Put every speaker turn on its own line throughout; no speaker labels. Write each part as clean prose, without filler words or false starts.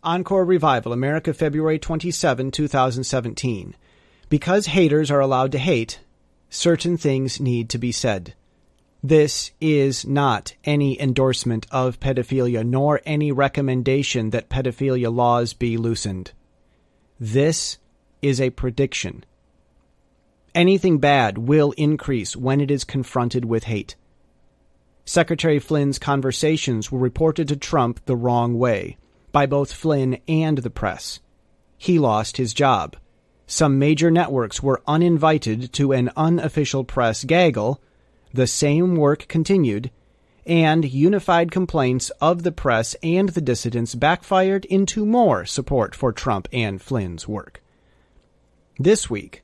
Encore Revival, America, February 27, 2017. Because haters are allowed to hate, certain things need to be said. This is not any endorsement of pedophilia, nor any recommendation that pedophilia laws be loosened. This is a prediction. Anything bad will increase when it is confronted with hate. Secretary Flynn's conversations were reported to Trump the wrong way by both Flynn and the press. He lost his job. Some major networks were uninvited to an unofficial press gaggle. The same work continued, and unified complaints of the press and the dissidents backfired into more support for Trump and Flynn's work. This week,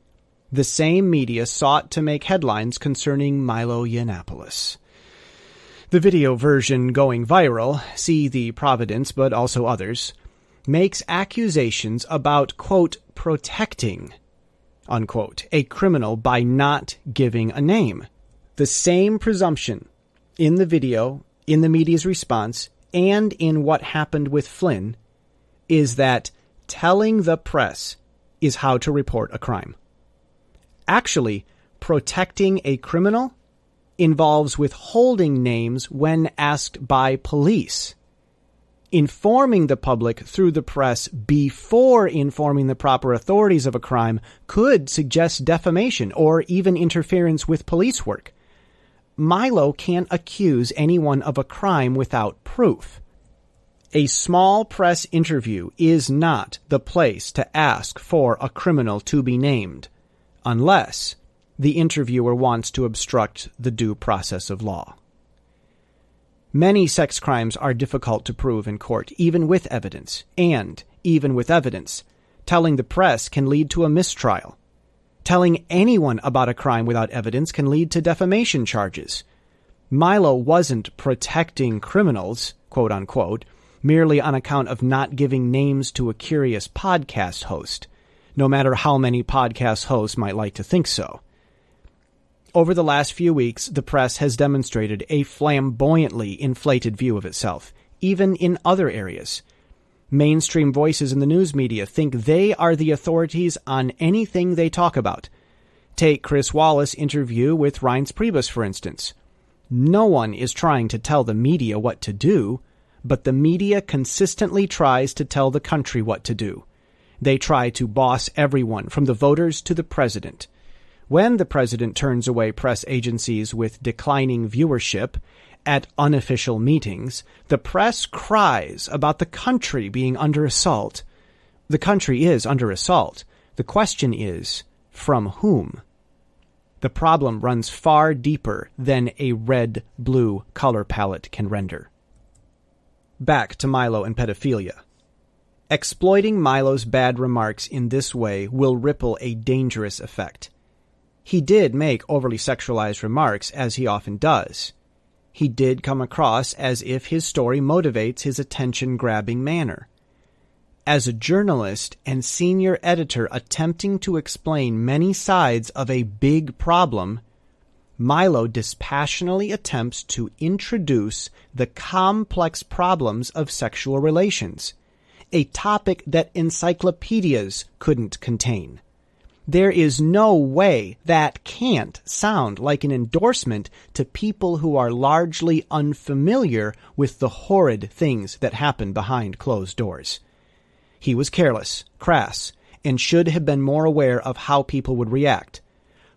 the same media sought to make headlines concerning Milo Yiannopoulos. The video version going viral, see the Providence but also others, makes accusations about, quote, protecting, unquote, a criminal by not giving a name. The same presumption in the video, in the media's response, and in what happened with Flynn is that telling the press is how to report a crime. Actually, protecting a criminal involves withholding names when asked by police. Informing the public through the press before informing the proper authorities of a crime could suggest defamation or even interference with police work. Milo can't accuse anyone of a crime without proof. A small press interview is not the place to ask for a criminal to be named, unless the interviewer wants to obstruct the due process of law. Many sex crimes are difficult to prove in court, even with evidence. And, even with evidence, telling the press can lead to a mistrial. Telling anyone about a crime without evidence can lead to defamation charges. Milo wasn't protecting criminals, quote unquote, merely on account of not giving names to a curious podcast host, no matter how many podcast hosts might like to think so. Over the last few weeks, the press has demonstrated a flamboyantly inflated view of itself, even in other areas. Mainstream voices in the news media think they are the authorities on anything they talk about. Take Chris Wallace' interview with Reince Priebus, for instance. No one is trying to tell the media what to do, but the media consistently tries to tell the country what to do. They try to boss everyone, from the voters to the president. When the president turns away press agencies with declining viewership at unofficial meetings, the press cries about the country being under assault. The country is under assault. The question is, from whom? The problem runs far deeper than a red-blue color palette can render. Back to Milo and pedophilia. Exploiting Milo's bad remarks in this way will ripple a dangerous effect. He did make overly sexualized remarks, as he often does. He did come across as if his story motivates his attention-grabbing manner. As a journalist and senior editor attempting to explain many sides of a big problem, Milo dispassionately attempts to introduce the complex problems of sexual relations, a topic that encyclopedias couldn't contain. There is no way that can't sound like an endorsement to people who are largely unfamiliar with the horrid things that happen behind closed doors. He was careless, crass, and should have been more aware of how people would react.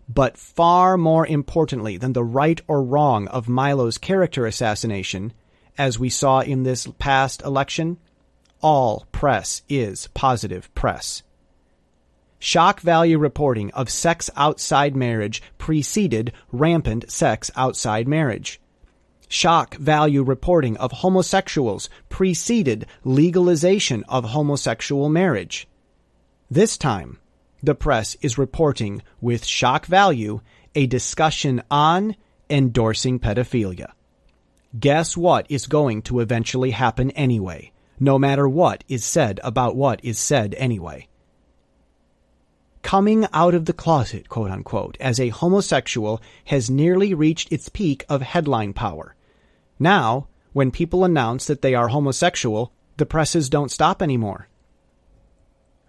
But far more importantly than the right or wrong of Milo's character assassination, as we saw in this past election, all press is positive press. Shock value reporting of sex outside marriage preceded rampant sex outside marriage. Shock value reporting of homosexuals preceded legalization of homosexual marriage. This time, the press is reporting with shock value a discussion on endorsing pedophilia. Guess what is going to eventually happen anyway, no matter what is said about what is said anyway. Coming out of the closet, quote unquote, as a homosexual has nearly reached its peak of headline power. Now, when people announce that they are homosexual, the the presses don't stop anymore.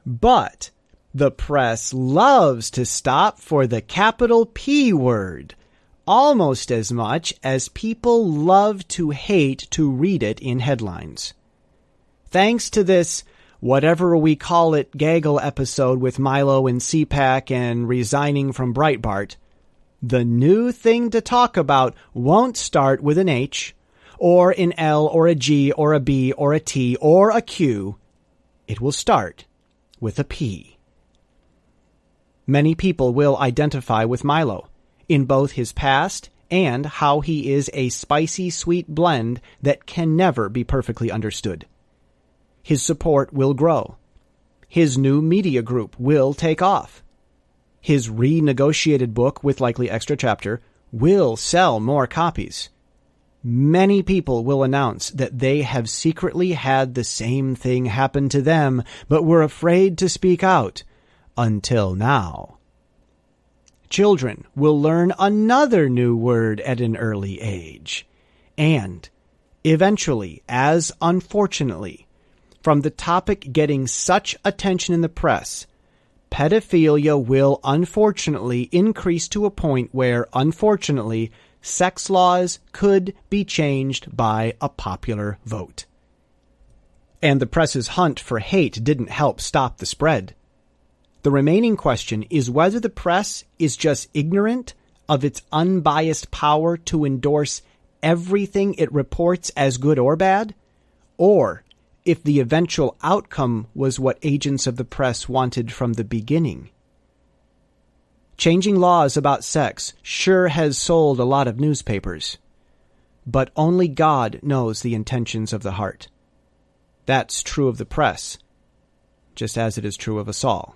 But the press loves to stop for the capital P word, almost as much as people love to hate to read it in headlines. Thanks to this whatever we call it gaggle episode with Milo and CPAC and resigning from Breitbart, the new thing to talk about won't start with an H, or an L, or a G, or a B, or a T, or a Q. It will start with a P. Many people will identify with Milo in both his past and how he is a spicy sweet blend that can never be perfectly understood. His support will grow. His new media group will take off. His renegotiated book with likely extra chapter will sell more copies. Many people will announce that they have secretly had the same thing happen to them, but were afraid to speak out until now. Children will learn another new word at an early age. And eventually, as unfortunately, from the topic getting such attention in the press, pedophilia will unfortunately increase to a point where, unfortunately, sex laws could be changed by a popular vote. And the press's hunt for hate didn't help stop the spread. The remaining question is whether the press is just ignorant of its unbiased power to endorse everything it reports as good or bad, or if the eventual outcome was what agents of the press wanted from the beginning. Changing laws about sex sure has sold a lot of newspapers, but only God knows the intentions of the heart. That's true of the press, just as it is true of us all.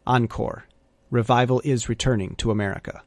Encore. Revival is returning to America.